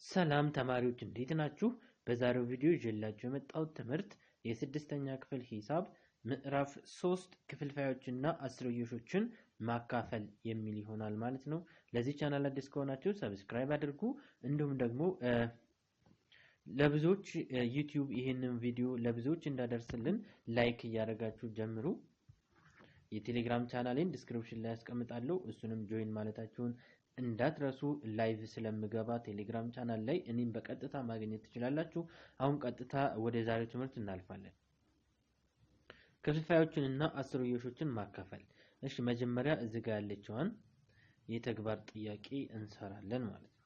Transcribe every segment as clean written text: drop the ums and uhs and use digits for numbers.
ሰላም ተማሪዎች እንዴት ናችሁ? በዛሬው ቪዲዮ ይዤላችሁ የመጣሁት ትምህርት የስድስተኛ ክፍል ሂሳብ ምዕራፍ 3 ክፍልፋዮችና አስርዮሾችን ማካፈል የሚል ይሆናል ማለት ነው። ለዚህ ቻናል አዲስ ከሆናችሁ ሰብስክራይብ አድርጉ። እንዲሁም ደግሞ ለብዙዎች ዩቲዩብ ይሄንን ቪዲዮ ለብዙዎች እንዳደርስልን ላይክ እያደረጋችሁ ጀምሩ። የቴሌግራም ቻናሌን ዲስክሪፕሽን ላይ አስቀምጣለሁ። እሱንም ጆይን ማለታችሁን እንዳትረሱ። ላይቭ ስለምገባ ቴሌግራም ቻናል ላይ እኔም በቀጥታ ማግኘት ትችላላችሁ። አሁን ቀጥታ ወደ ዛሬው ትምህርት እናልፋለን። ክፍልፋዮችንና አስርዮሾችን ማካፈል። እሺ መጀመሪያ እዚህ ጋር ያለችዋን የተግባር ጥያቄ እንሰራለን ማለት ነው።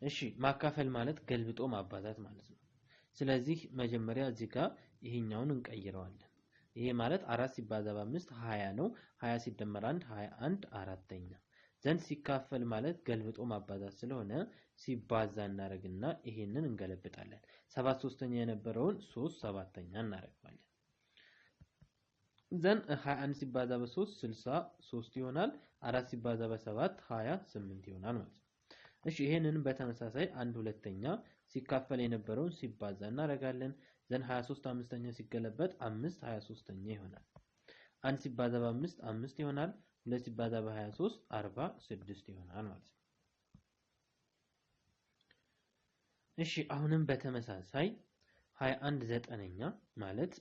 እሺ ማካፈል ማለት ገልብጦ ማባዛት ማለት ነው። ስለዚህ መጀመሪያ እዚህ ጋር ይሄኛውን እንቀይረዋለን። ይሄ ማለት 4 ሲባዛ በ5 20 ነው። 20 ሲደመር 1 21 አራተኛ ዘንድ ሲካፈል ማለት ገልብጦ ማባዛት ስለሆነ ሲባዛ እናረግና ይሄንን እንገለብጣለን። 7 ሶስተኛ የነበረውን 3 ሰባተኛ እናረጋለን። ዘንድ 21 ሲባዛ በ3 63 ይሆናል። 4 ሲባዛ በ7 28 ይሆናል ማለት ነው። እሺ ይሄንን በተመሳሳይ 1 ሁለተኛ ሲካፈል የነበረውን ሲባዛ እናረጋለን። ዘንድ 23 አምስተኛ ሲገለበጥ 5 23ኛ ይሆናል። 1 ሲባዛ በ5 5 ይሆናል። 2 ሲባዛ በ23 46 ይሆናል ማለት ነው። እሺ አሁንም በተመሳሳይ 21 ዘጠነኛ ማለት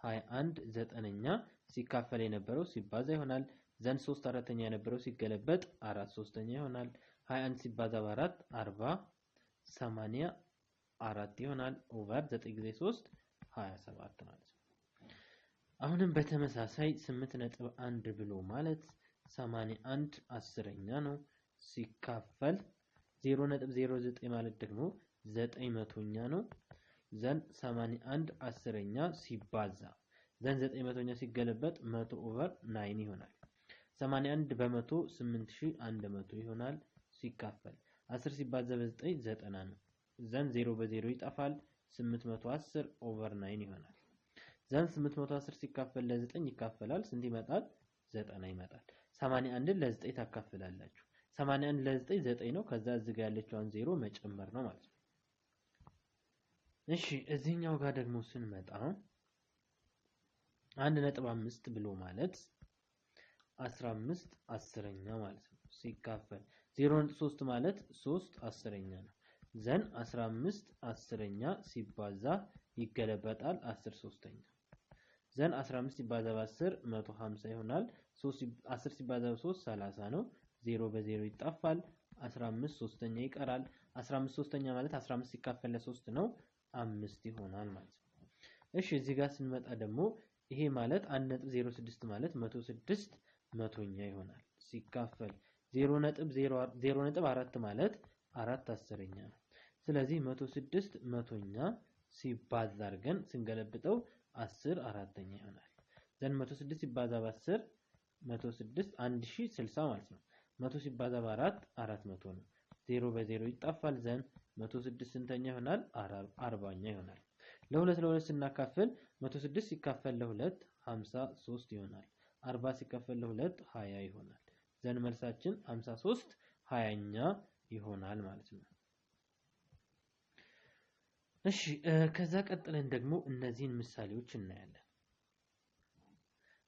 21 ዘጠነኛ ሲካፈል የነበረው ሲባዛ ይሆናል። ዘንድ 3 አራተኛ የነበረው ሲገለበጥ 4 ሶስተኛ ይሆናል። 21 ሲባዛ በ4 40 84 ይሆናል። ኦቨር 9 ጊዜ 3 27 ማለት ነው። አሁንም በተመሳሳይ 8.1 ብሎ ማለት 81 አስረኛ ነው። ሲካፈል 0.09 ማለት ደግሞ 9 መቶኛ ነው። ዘንድ 81 አስረኛ ሲባዛ ዘንድ 9 መቶኛ ሲገለበጥ 100 ኦቨር 9 ይሆናል። 81 በመቶ 8100 ይሆናል። ሲካፈል 10 ሲባዛ በ9 90 ነው። ዘንድ 0 በ0 ይጠፋል። 810 ኦቨር 9 ይሆናል። ዘንድ 810 ሲካፈል ለ9 ይካፈላል። ስንት ይመጣል? 90 ይመጣል። 81ን ለ9 ታካፍላላችሁ። 81 ለ9 9 ነው። ከዛ እዚህ ጋር ያለችውን 0 መጨመር ነው ማለት ነው። እሺ እዚህኛው ጋር ደግሞ ስንመጣ 1.5 ብሎ ማለት 15 አስረኛ ማለት ነው። ሲካፈል 0.3 ማለት 3 አስረኛ ነው። ዘንድ 15 አስረኛ ሲባዛ ይገለበጣል 10 ሶስተኛ ዘንድ 15 ሲባዛ በ10 150 ይሆናል። 10 ሲባዛ በ3 30 ነው። 0 በ0 ይጣፋል። 15 ሶስተኛ ይቀራል። 15 ሶስተኛ ማለት 15 ሲካፈል ለ3 ነው 5 ይሆናል ማለት ነው። እሺ እዚህ ጋር ስንመጣ ደግሞ ይሄ ማለት 1.06 ማለት 106 መቶኛ ይሆናል። ሲካፈል 0.4 ማለት 4 አስረኛ ነው። ስለዚህ 106 መቶኛ ሲባዛ አድርገን ስንገለብጠው 10 አራተኛ ይሆናል። ዘንድ 106 ሲባዛ በ10 106 1060 ማለት ነው። 100 ሲባዛ በ4 400 ነው። 0 በ0 ይጣፋል። ዘንድ 106 ስንተኛ ይሆናል? 40ኛ ይሆናል። ለ2 ስናካፍል 106 ሲካፈል ለ2 53 ይሆናል። 40 ሲካፈል ለ2 20 ይሆናል። ዘንድ መልሳችን 53 20ኛ ይሆናል ማለት ነው። እሺ ከዛ ቀጥለን ደግሞ እነዚህን ምሳሌዎች እናያለን።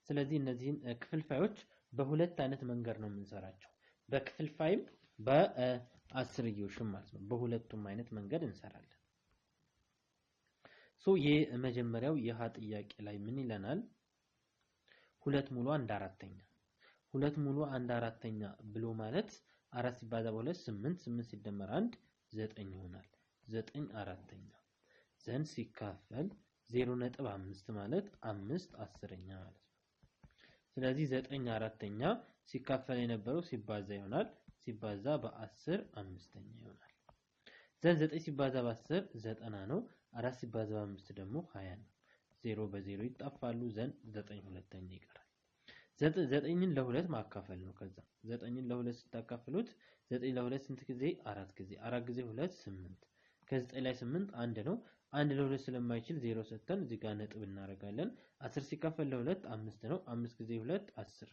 ስለዚህ እነዚህን ክፍልፋዮች በሁለት አይነት መንገድ ነው የምንሰራቸው። በክፍልፋይም በአስርዮሽም ማለት ነው። በሁለቱም አይነት መንገድ እንሰራለን። የመጀመሪያው የሀ ጥያቄ ላይ ምን ይለናል? 2 ሙሉ 1 አራተኛ 2 ሙሉ 1 አራተኛ ብሎ ማለት 4 ሲባዛ በ2 8 8 ሲደመር 1 9 ይሆናል። 9 አራተኛ ዘንድ ሲካፈል 0.5 ማለት 5 አስረኛ ማለት ነው። ስለዚህ 9 አራተኛ ሲካፈል የነበረው ሲባዛ ይሆናል። ሲባዛ በ10 አምስተኛ ይሆናል። ዘንድ 9 ሲባዛ በ10 90 ነው። 4 ሲባዛ በ5 ደግሞ 20 ነው። 0 በ0 ይጣፋሉ። ዘንድ 9 ሁለተኛ ይቀራል። 9ን ለ2 ማካፈል ነው። ከዛ 9ን ለ2 ስታካፍሉት 9 ለ2 ስንት ጊዜ? 4 ጊዜ 4 ጊዜ 2 8 ከ9 ላይ 8 1 ነው። 1 ለ2 ስለማይችል 0 ሰጥተን እዚህ ጋር ነጥብ እናደርጋለን። 10 ሲካፈል ለ2 5 ነው። 5 ጊዜ 2 10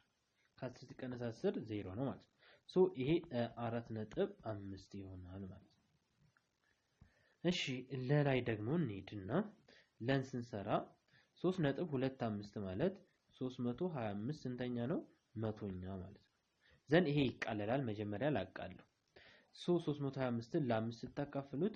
ከ10 ሲቀነስ 10 0 ነው ማለት ነው። ሶ ይሄ 4.5 ይሆናል ማለት ነው። እሺ ለላይ ደግሞ እንሂድና ለን ስንሰራ 3.25 ማለት 325 ስንተኛ ነው? መቶኛ ማለት ነው። ዘን ይሄ ይቃለላል። መጀመሪያ ላቃለሁ። ሶ 325ን ለ5 ስታካፍሉት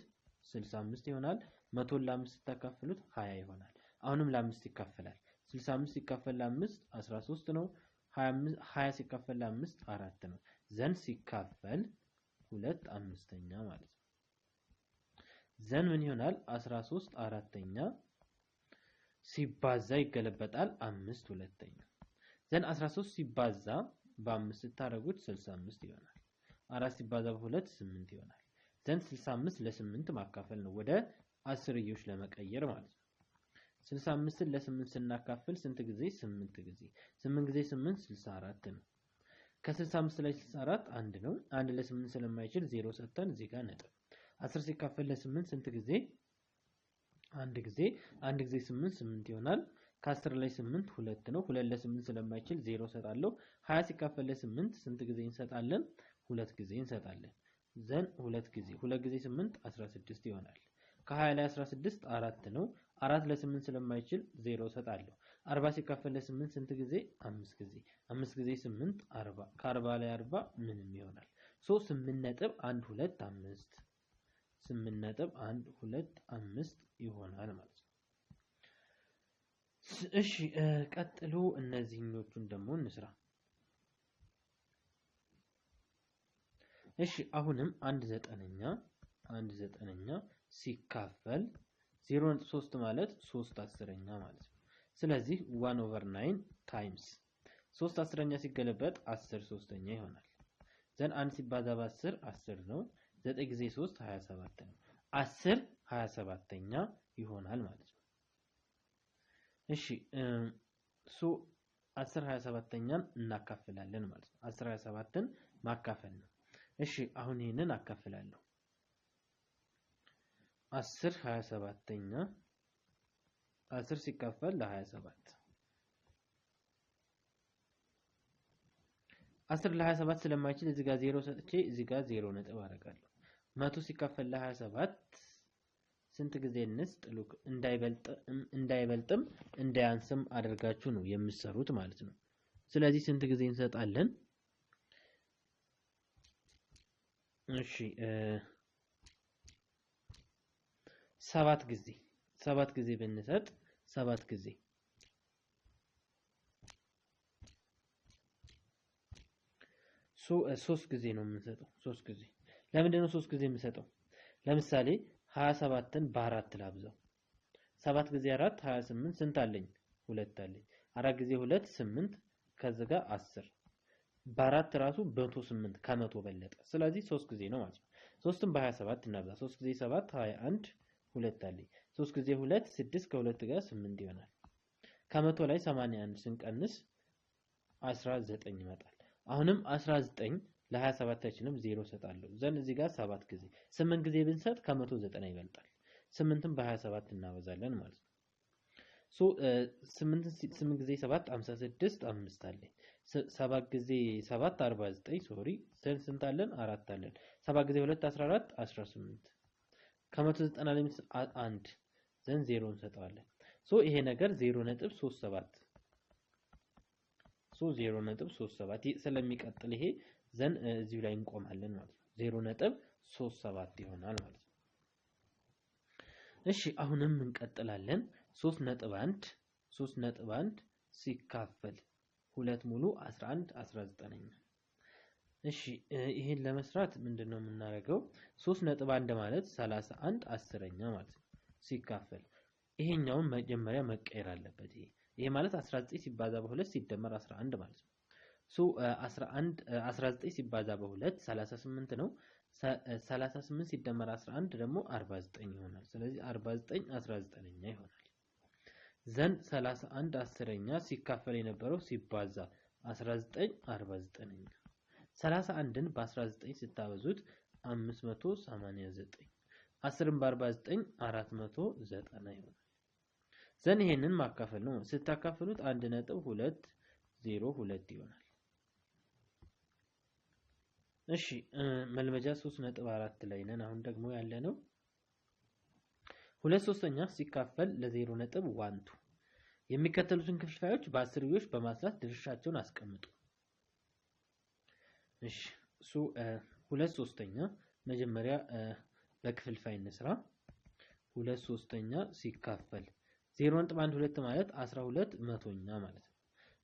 65 ይሆናል። 100ን ለ5 ስታካፍሉት 20 ይሆናል። አሁንም ለ5 ይካፈላል። 65 ሲካፈል ለ5 13 ነው። 20 ሲካፈል ለ5 4 ነው። ዘን ሲካፈል 2 አምስተኛ ማለት ነው። ዘን ምን ይሆናል? 13 አራተኛ ሲባዛ ይገለበጣል 5 ሁለተኛ። ዘን 13 ሲባዛ በ5 ስታረጉት 65 ይሆናል። 4 ሲባዛ በ2 8 ይሆናል። ዘን 65 ለ8 ማካፈል ነው ወደ አስርዮሽ ለመቀየር ማለት ነው። 65ን ለ8 ስናካፍል ስንት ጊዜ? 8 ጊዜ። 8 ጊዜ 8 64 ነው። ከ65 ላይ 64 1 ነው። 1 ለ8 ስለማይችል 0 ሰጥተን እዚህ ጋር ነጥብ። 10 ሲካፈል ለ8 ስንት ጊዜ? 1 ጊዜ። 1 ጊዜ 8 8 ይሆናል። ከ10 ላይ 8 2 ነው። 2 ለ8 ስለማይችል 0 ሰጣለሁ። 20 ሲካፈል ለ8 ስንት ጊዜ እንሰጣለን? 2 ጊዜ እንሰጣለን። ዘን 2 ጊዜ 2 ጊዜ 8 16 ይሆናል። ከ20 ላይ 16 4 ነው። 4 ለ8 ስለማይችል 0 ሰጣለሁ። 40 ሲካፈል ለ8 ስንት ጊዜ? 5 ጊዜ። 5 ጊዜ 8 40። ከ40 ላይ 40 ምንም ይሆናል። ሶ 8.125 8.125 ይሆናል ማለት ነው። እሺ ቀጥሎ እነዚህኞቹን ደግሞ እንስራ። እሺ አሁንም 1 ዘጠነኛ ሲካፈል 0.3 ማለት 3 አስረኛ ማለት ነው። ስለዚህ 1/9 ታይምስ 3 አስረኛ ሲገለበጥ 10 ሶስተኛ ይሆናል። ዘን 1 ሲባዛ በ10 10 ነው። 9 ጊዜ 3 27 ነው። 10 27ኛ ይሆናል ማለት ነው። እሺ ሶ 10 27ኛን እናካፍላለን ማለት ነው። 10 27ን ማካፈል ነው። እሺ አሁን ይሄንን አካፍላለሁ። 10 27ኛ 10 ሲካፈል ለ27 10 ለ27 ስለማይችል እዚህ ጋር 0 ሰጥቼ እዚህ ጋር 0 ነጥብ አደርጋለሁ። 100 ሲካፈል ለ27 ስንት ጊዜ እንስጥ? ሉክ እንዳይበልጥም እንዳያንስም አድርጋችሁ ነው የምትሰሩት ማለት ነው። ስለዚህ ስንት ጊዜ እንሰጣለን? እሺ 7 ጊዜ 7 ጊዜ ብንሰጥ 7 ጊዜ ሶ 3 ጊዜ ነው የምንሰጠው። 3 ጊዜ ለምንድን ነው 3 ጊዜ የምንሰጠው? ለምሳሌ 27ን በ4 ላብዛው። 7 ጊዜ 4 28 ስንት አለኝ? 2 አለኝ። 4 ጊዜ 2 8 ከዚህ ጋር 10 በ4 ራሱ 108 ከመቶ በለጠ። ስለዚህ 3 ጊዜ ነው ማለት ነው። 3ን በ27 እናብዛ። 3 ጊዜ 7 21 2 አለኝ። 3 ጊዜ 2 6 ከ2 ጋር 8 ይሆናል። ከመቶ ላይ 81 ስንቀንስ 19 ይመጣል። አሁንም 19 ለ27ታችንም 0 ሰጣለሁ። ዘን እዚህ ጋር 7 ጊዜ 8 ጊዜ ብንሰጥ ከመቶ 90 ይበልጣል። 8ን በ27 እናበዛለን ማለት ነው። ሶ 8 ጊዜ 7 56 5 አለኝ። 7 ጊዜ 7 49 ሶሪ ስንት አለን? 4 አለን። 7 ጊዜ 2 14 18 ከመቶ 90 ላይ 1 ዘን 0 እንሰጠዋለን። ሶ ይሄ ነገር 0.37 ሶ 0.37 ስለሚቀጥል ይሄ ዘን እዚሁ ላይ እንቆማለን ማለት ነው። 0.37 ይሆናል ማለት ነው። እሺ አሁንም እንቀጥላለን። 3.1 ሲካፈል 2 ሙሉ 11 19ኛ። እሺ ይሄን ለመስራት ምንድነው የምናደርገው? 3.1 ማለት 31 አስረኛ ማለት ነው። ሲካፈል ይሄኛውን መጀመሪያ መቀየር አለበት። ይሄ ማለት 19 ሲባዛ በ2 ሲደመር 11 ማለት ነው። ሶ 19 ሲባዛ በ2 38 ነው። 38 ሲደመር 11 ደግሞ 49 ይሆናል። ስለዚህ 49 19ኛ ይሆናል። ዘን 31 አስረኛ ሲካፈል የነበረው ሲባዛ 19 49ኛ። 31ን በ19 ስታበዙት 589 10ን በ49 490 ይሆናል። ዘን ይሄንን ማካፈል ነው። ስታካፍሉት 1.202 ይሆናል። እሺ መልመጃ 3.4 ላይ ነን። አሁን ደግሞ ያለነው 2/3 ሲካፈል ለ0.12 የሚከተሉትን ክፍልፋዮች በአስርዮሽ በማስላት ድርሻቸውን አስቀምጡ። እሺ 2/3 መጀመሪያ በክፍልፋይ እንስራ። 2/3 ሲካፈል 0.12 ማለት 12 መቶኛ ማለት ነው።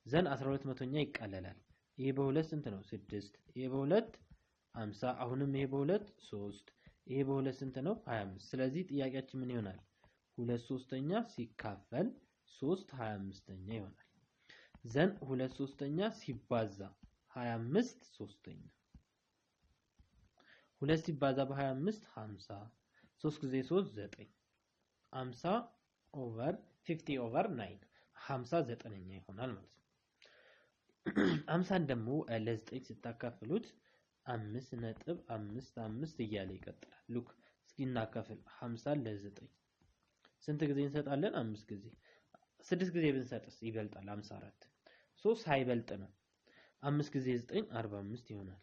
ዘን 12 መቶኛ ይቃለላል። ይሄ በ2 ስንት ነው? 6። ይሄ በ2 50። አሁንም ይሄ በ2 3። ይሄ በ2 ስንት ነው? 25። ስለዚህ ጥያቄያችን ምን ይሆናል? 2/3 ሲካፈል 3 25ኛ ይሆናል። ዘን 2/3 ሲባዛ 25 3ኛ 2 ሲባዛ በ25 50 3 ጊዜ 3 9 50 ኦቨር 50/9 59ኛ ይሆናል ማለት ነው። 50 ደግሞ ለ9 ስታካፍሉት 5.55 እያለ ይቀጥላል። ሉክ እስኪ እናካፍል 50 ለ9 ስንት ጊዜ እንሰጣለን? 5 ጊዜ። 6 ጊዜ ብንሰጥስ ይበልጣል 54። 3 ሳይበልጥ ነው። 5 ጊዜ 9 45 ይሆናል።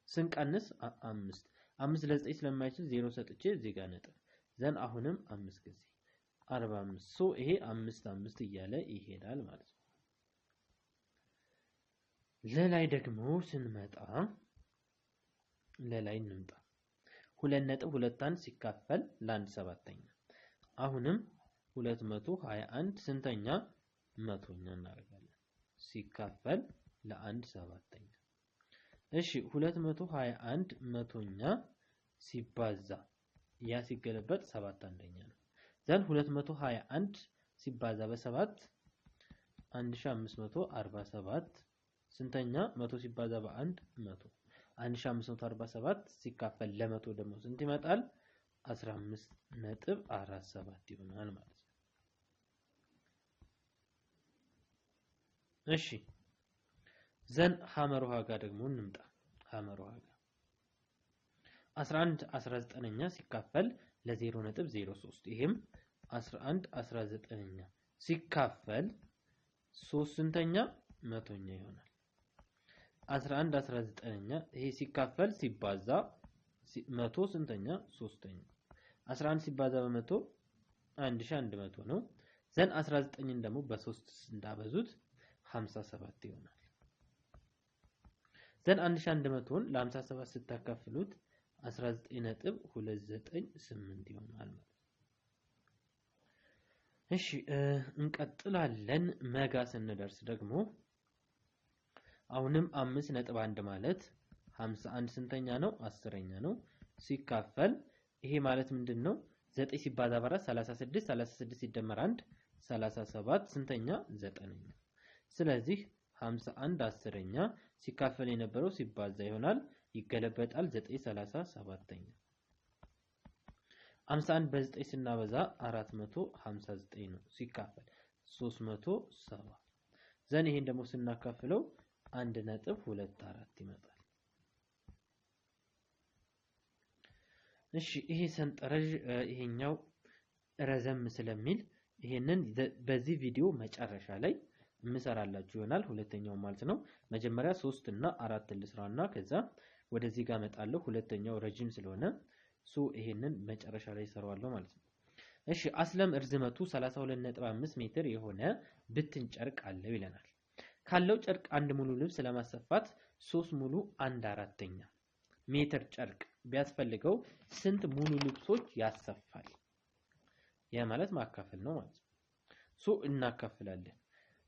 ስንቀንስ 5 5 ለ9 ስለማይችል 0 ሰጥቼ እዚህ ጋር ነጥብ ዘን አሁንም 5 ጊዜ 45 ይሄ 5 እያለ ይሄዳል ማለት ነው። ለላይ ደግሞ ስንመጣ ለላይ እንምጣ 2.21 ሲካፈል ለ1/7 አሁንም 221 ስንተኛ መቶኛ እናደርጋለን ሲካፈል ለ1/7 እሺ 221 መቶኛ ሲባዛ ያ ሲገለበጥ 7 አንደኛ ነው። ዘን 221 ሲባዛ በ7 1547 ስንተኛ መቶ ሲባዛ በ1 100 1547 ሲካፈል ለመቶ ደግሞ ስንት ይመጣል? 15.47 ይሆናል ማለት ነው። እሺ ዘን ሐመር ውሃ ጋር ደግሞ እንምጣ። ሐመር ውሃ ጋር 11 19ኛ ሲካፈል ለ0.03 ይሄም 11 19ኛ ሲካፈል 3 ስንተኛ መቶኛ ይሆናል። 11 19ኛ ይሄ ሲካፈል ሲባዛ መቶ ስንተኛ 3ኛ 11 ሲባዛ በመቶ 1100 ነው። ዘን 19ን ደግሞ በ3 እንዳበዙት 57 ይሆናል። ዘን 1100ን ለ57 ስታካፍሉት 19.298 ይሆናል ማለት ነው። እሺ እንቀጥላለን። መጋ ስንደርስ ደግሞ አሁንም 5.1 ማለት 51 ስንተኛ ነው? 10ኛ ነው ሲካፈል ይሄ ማለት ምንድነው? 9 ሲባዛ በ4 36 36 ሲደመር 1 37 ስንተኛ? 9ኛ። ስለዚህ 51 10ኛ ሲካፈል የነበረው ሲባዛ ይሆናል ይገለበጣል 9 37ኛ 51 በ9 ስናበዛ 459 ነው ሲካፈል 370 ዘን ይሄን ደግሞ ስናካፍለው 1.24 ይመጣል። እሺ ይሄ ሰንጠረዥ ይሄኛው ረዘም ስለሚል ይሄንን በዚህ ቪዲዮ መጨረሻ ላይ እንሰራላችሁ ይሆናል። ሁለተኛው ማለት ነው። መጀመሪያ 3 እና 4 ልስራና ከዛ ወደዚህ ጋር መጣለሁ። ሁለተኛው ረጅም ስለሆነ ይሄንን መጨረሻ ላይ ሰራዋለሁ ማለት ነው። እሺ አስለም እርዝመቱ 32.5 ሜትር የሆነ ብትን ጨርቅ አለው ይለናል። ካለው ጨርቅ አንድ ሙሉ ልብስ ለማሰፋት 3 ሙሉ 1/4 ሜትር ጨርቅ ቢያስፈልገው ስንት ሙሉ ልብሶች ያሰፋል? ያ ማለት ማካፈል ነው ማለት ነው። እናካፍላለን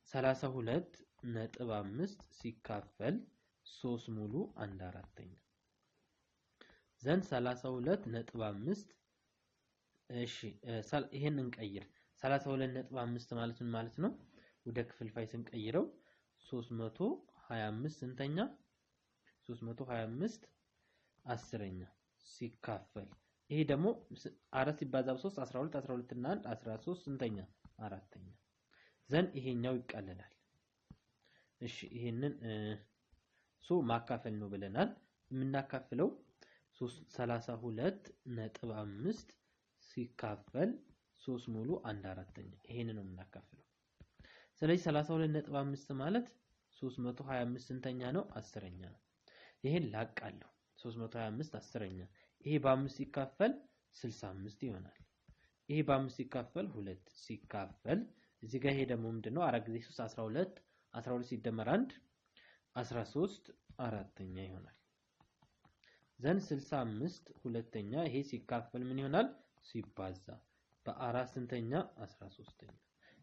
32.5 ሲካፈል 3 ሙሉ 1/4 ዘን 32.5 እሺ ይሄን እንቀይር 32.5 ማለት ምን ማለት ነው? ወደ ክፍልፋይ ስንቀይረው 325 ስንተኛ 325 10ኛ ሲካፈል ይሄ ደግሞ 4 ሲባዛ በ3 12 12 እና 1 13 ስንተኛ 4ኛ ዘን ይሄኛው ይቀለላል። እሺ ይሄንን ማካፈል ነው ብለናል። የምናካፍለው 32.5 ሲካፈል 3 ሙሉ 1/4 ይሄንን ነው የምናካፍለው። ስለዚህ 32.5 ማለት 325 ስንተኛ ነው 10ኛ ነው። ይሄን ላቃለሁ 325 አስረኛ ይሄ በ5 ሲካፈል 65 ይሆናል። ይሄ በ5 ሲካፈል 2 ሲካፈል እዚህ ጋር ይሄ ደግሞ ምንድነው 4 ጊዜ 3 12 12 ሲደመር 1 13 አራተኛ ይሆናል። ዘን 65 ሁለተኛ ይሄ ሲካፈል ምን ይሆናል ሲባዛ በ4 ስንተኛ 13ኛ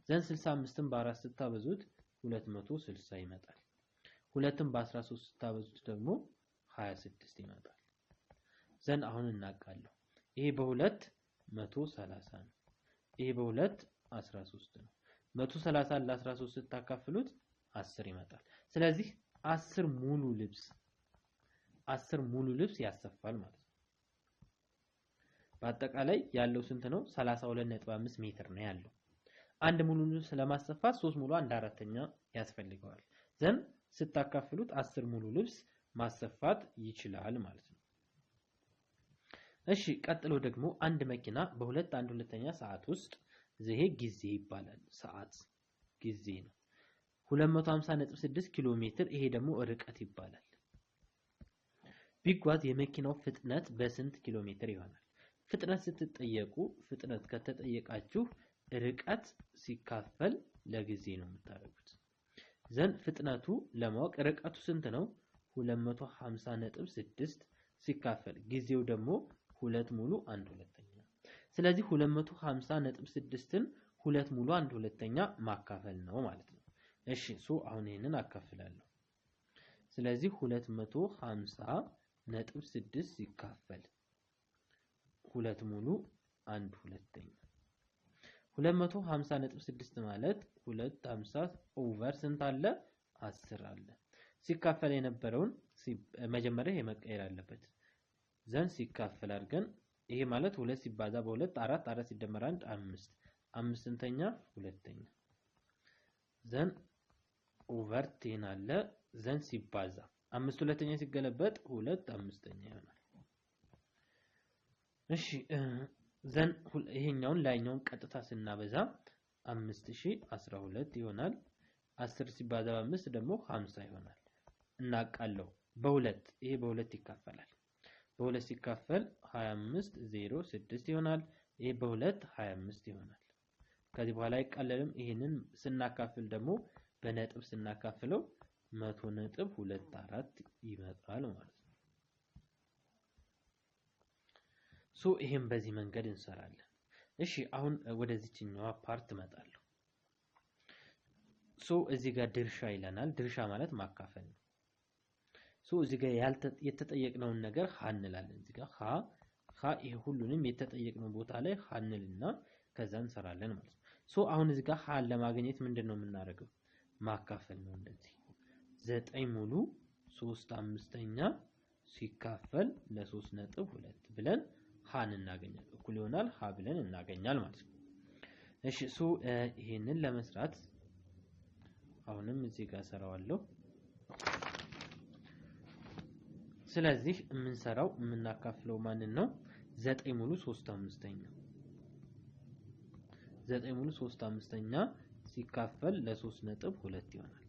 ዘን 65ን በ4 ስታበዙት 260 ይመጣል። ሁለትን በ13 ስታበዙት ደግሞ 26 ይመጣል። ዘን አሁን እናቃለሁ ይሄ በ2 130 ነው። ይሄ በ2 13 ነው። 130 ለ13 ስታካፍሉት 10 ይመጣል። ስለዚህ 10 ሙሉ ልብስ ያሰፋል ማለት ነው። በአጠቃላይ ያለው ስንት ነው 32.5 ሜትር ነው ያለው። አንድ ሙሉ ልብስ ለማሰፋት 3 ሙሉ 1/4ኛ ያስፈልገዋል። ዘን ስታካፍሉት 10 ሙሉ ልብስ ማሰፋት ይችላል ማለት ነው። እሺ ቀጥሎ ደግሞ አንድ መኪና በ2 1/2ኛ ሰዓት ውስጥ ይሄ ጊዜ ይባላል። ሰዓት ጊዜ ነው 250.6 ኪሎ ሜትር ይሄ ደግሞ ርቀት ይባላል። ቢጓዝ የመኪናው ፍጥነት በስንት ኪሎ ሜትር ይሆናል? ፍጥነት ስትጠየቁ ፍጥነት ከተጠየቃችሁ ርቀት ሲካፈል ለጊዜ ነው የምታደርጉት። ዘን ፍጥነቱ ለማወቅ ርቀቱ ስንት ነው 250.6 ሲካፈል ጊዜው ደግሞ 2 ሙሉ 1/2ኛ። ስለዚህ 250.6ን 2 ሙሉ 1/2ኛ ማካፈል ነው ማለት ነው። እሺ አሁን ይሄንን አካፍላለሁ። ስለዚህ 250.6 ሲካፈል 2 ሙሉ 1/2ኛ 250.6 ማለት 250 ኦቨር ስንት አለ 10 አለ። ሲካፈል የነበረውን መጀመሪያ የመቀየር አለበት። ዘን ሲካፈል አድርገን ይሄ ማለት 2 ሲባዛ በ2 4 4 ሲደመር 1 5 5 ስንተኛ ሁለተኛ ዘን ኦቨር 10 አለ። ዘን ሲባዛ 5 ሁለተኛ ሲገለበጥ 2 5ኛ ይሆናል። እሺ ዘን ይሄኛውን ላይኛውን ቀጥታ ስናበዛ 5012 ይሆናል። 10 ሲባዛ በ5 ደግሞ 50 ይሆናል። እናቃለው በ2 ይሄ በ2 ይካፈላል። በ2 ሲካፈል 25 06 ይሆናል። ይሄ በ2 25 ይሆናል። ከዚህ በኋላ አይቀለልም። ይሄንን ስናካፍል ደግሞ በነጥብ ስናካፍለው 100.24 ይመጣል ማለት ነው። ይሄን በዚህ መንገድ እንሰራለን። እሺ አሁን ወደዚህኛው ፓርት እመጣለሁ። እዚህ ጋር ድርሻ ይለናል። ድርሻ ማለት ማካፈል ነው። እዚህ ጋር የተጠየቅነውን ነገር ሀ እንላለን። እዚህ ጋር ሀ ይሄ ሁሉንም የተጠየቅነው ቦታ ላይ ሀ እንልና ከዛ እንሰራለን ማለት ነው። አሁን እዚህ ጋር ሀ ለማግኘት ምንድነው የምናደርገው ማካፈል ነው። እንደዚህ 9 ሙሉ 3/5ኛ ሲካፈል ለ3.2 ብለን ሀን እናገኛለን። እኩል ይሆናል ሀ ብለን እናገኛል ማለት ነው። እሺ ይሄንን ለመስራት አሁንም እዚህ ጋር ሰራዋለሁ። ስለዚህ የምናካፍለው ማንን ነው 9 ሙሉ 3/5ኛ 9 ሙሉ 3/5ኛ ሲካፈል ለ3.2 ይሆናል።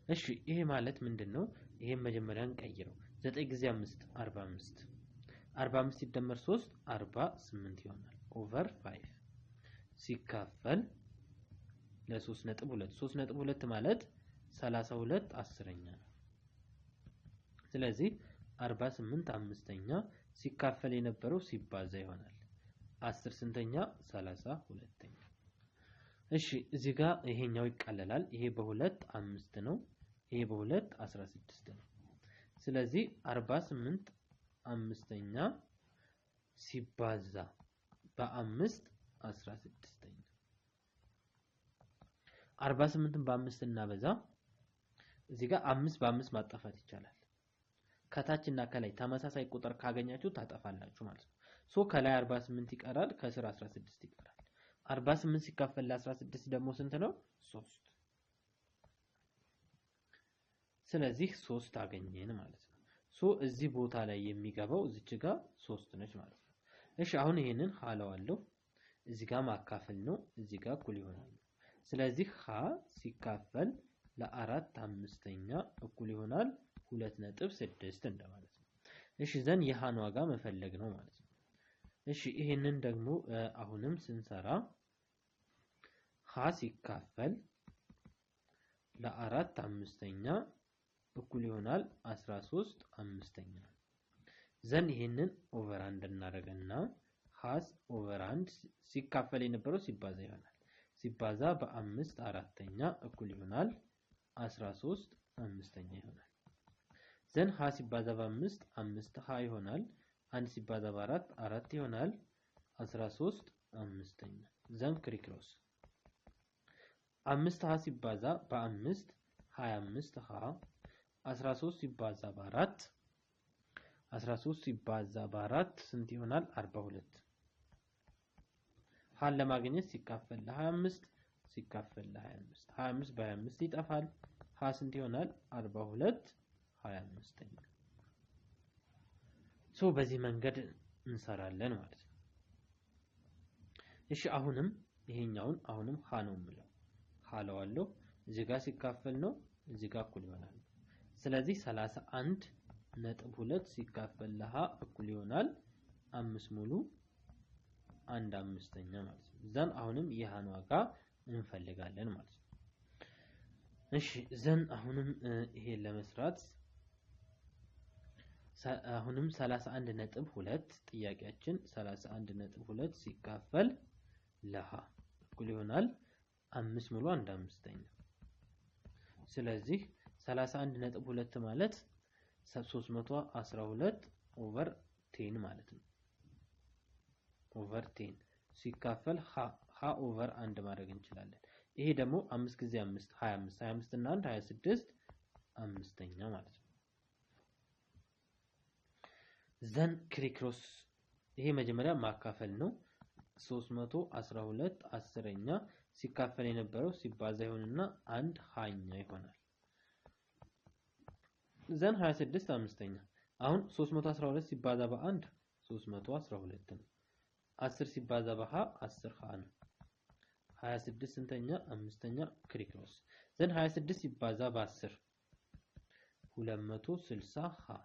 እሺ ይሄ ማለት ምንድነው? ይሄን መጀመሪያ እንቀይረው። 9 ጊዜ 5 45 45 ሲደመር 3 48 ይሆናል ኦቨር 5 ሲካፈል ለ3.2 3.2 ማለት 32 አስረኛ ነው። ስለዚህ 48/5ኛ ሲካፈል የነበረው ሲባዛ ይሆናል 10 ስንተኛ 32ኛ። እሺ እዚህ ጋር ይሄኛው ይቀለላል። ይሄ በ2 5 ነው። ይሄ በ2 16 ነው። ስለዚህ 48/5ኛ ሲባዛ በ5 16ኛ 48ን በ5 እናበዛ። እዚህ ጋር 5 በ5 ማጣፋት ይቻላል። ከታችና ከላይ ተመሳሳይ ቁጥር ካገኛችሁ ታጠፋላችሁ ማለት ነው። ከላይ 48 ይቀራል፣ ከስር 16 ይቀራል። 48 ሲካፈል ለ16 ደግሞ ስንት ነው 3። ስለዚህ 3 አገኘን ማለት ነው። እዚህ ቦታ ላይ የሚገባው እዚች ጋር 3 ነች ማለት ነው። እሺ አሁን ይሄንን ሀለዋለሁ። እዚህ ጋር ማካፈል ነው፣ እዚህ ጋር እኩል ይሆናል። ስለዚህ ሀ ሲካፈል ለ4/5ኛ እኩል ይሆናል 2.6 እንደማለት ነው። እሺ ዘን የሃን ዋጋ መፈለግ ነው ማለት ነው። እሺ ይሄንን ደግሞ አሁንም ስንሰራ ሀ ሲካፈል ለአራት አምስተኛ እኩል ይሆናል 13 አምስተኛ። ዘን ይሄንን ኦቨር አንድ እናደርግና ሀስ ኦቨር አንድ ሲካፈል የነበረው ሲባዛ ይሆናል። ሲባዛ በአምስት አራተኛ እኩል ይሆናል 13 አምስተኛ ይሆናል። ዘን ሀ ሲባዛ በአምስት አምስት ሀ ይሆናል። አንድ ሲባዛ በአራት አራት ይሆናል 13 አምስተኛ። ዘን ክሪክሮስ አምስት ሀ ሲባዛ በአምስት 25 ሀ 13 ሲባዛ በአራት 13 ሲባዛ በአራት ስንት ይሆናል? 42። ሀን ለማግኘት ሲካፈል ለ25 ሲካፈል ለ25 25 በ25 ይጠፋል። ሀ ስንት ይሆናል? 42 25ኛ። በዚህ መንገድ እንሰራለን ማለት ነው። እሺ አሁንም ይሄኛውን አሁንም ሀ ነው የምለው ሀ ለዋለው እዚህ ጋር ሲካፈል ነው እዚህ ጋር እኩል ይሆናል። ስለዚህ 31.2 ሲካፈል ለሀ እኩል ይሆናል 5 ሙሉ 1/5ኛ ማለት ነው። ዘን አሁንም የሃን ዋጋ እንፈልጋለን ማለት ነው። እሺ ዘን አሁንም ይሄን ለመስራት አሁንም 31.2 ጥያቄያችን 31.2 ሲካፈል ለሃ እኩል ይሆናል 5 ሙሉ 1/5ኛ። ስለዚህ 31.2 ማለት 312 ኦቨር 10 ማለት ነው። ኦቨር 10 ሲካፈል ሃ ኦቨር 1 ማድረግ እንችላለን። ይሄ ደግሞ 5 ጊዜ 5 25 25 እና 1 26 አምስተኛ ማለት ነው። ዘን ክሪክሮስ ይሄ መጀመሪያ ማካፈል ነው። 312 10ኛ ሲካፈል የነበረው ሲባዛ ይሆንና 1 ሃኛ ይሆናል። ዘን 26 አምስተኛ። አሁን 312 ሲባዛ በ1 312 ነው። 10 ሲባዛ በሃ 10 ሃ ነው። 26 ስንተኛ? አምስተኛ ክሪክሮስ። ዘን 26 ሲባዛ በ10 260 ሃ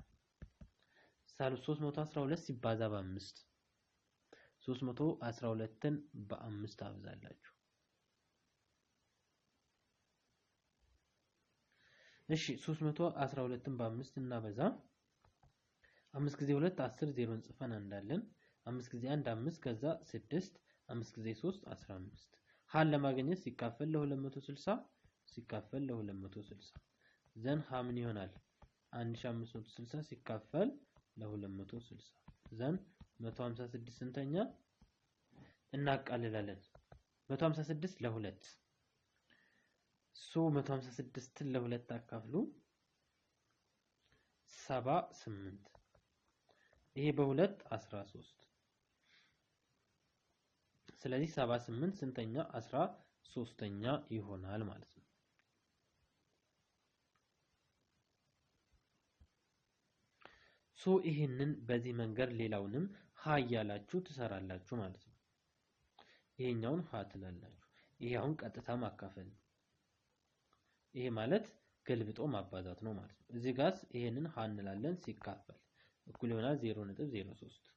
312 ሲባዛ በ5 312ን በ5 አብዛላችሁ። እሺ 312ን በ5 እናበዛ 5 ጊዜ 2 10 ዜሮን ጽፈን እንዳለን 5 ጊዜ 1 5 ከዛ 6 5 ጊዜ 3 15 ሃን ለማግኘት ሲካፈል ለ260 ሲካፈል ለ260 ዘን ሃ ምን ይሆናል? 1560 ሲካፈል ለ260 ዘን 156 ስንተኛ? እናቃልላለን 156 ለ2 156ን ለ2 አካፍሉ 78 ይሄ በ2 13 ስለዚህ 78 ስንተኛ? 13ኛ ይሆናል ማለት ነው። ይሄንን በዚህ መንገድ ሌላውንም ሃ እያላችሁ ትሰራላችሁ ማለት ነው። ይሄኛውን ሃ ትላላችሁ። ይሄ አሁን ቀጥታ ማካፈል ነው። ይሄ ማለት ገልብጦ ማባዛት ነው ማለት ነው። እዚህ ጋር ይሄንን ሃ እንላለን ሲካፈል እኩል ይሆናል 0.03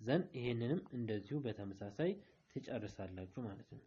ዘን ይሄንንም እንደዚሁ በተመሳሳይ ትጨርሳላችሁ ማለት ነው።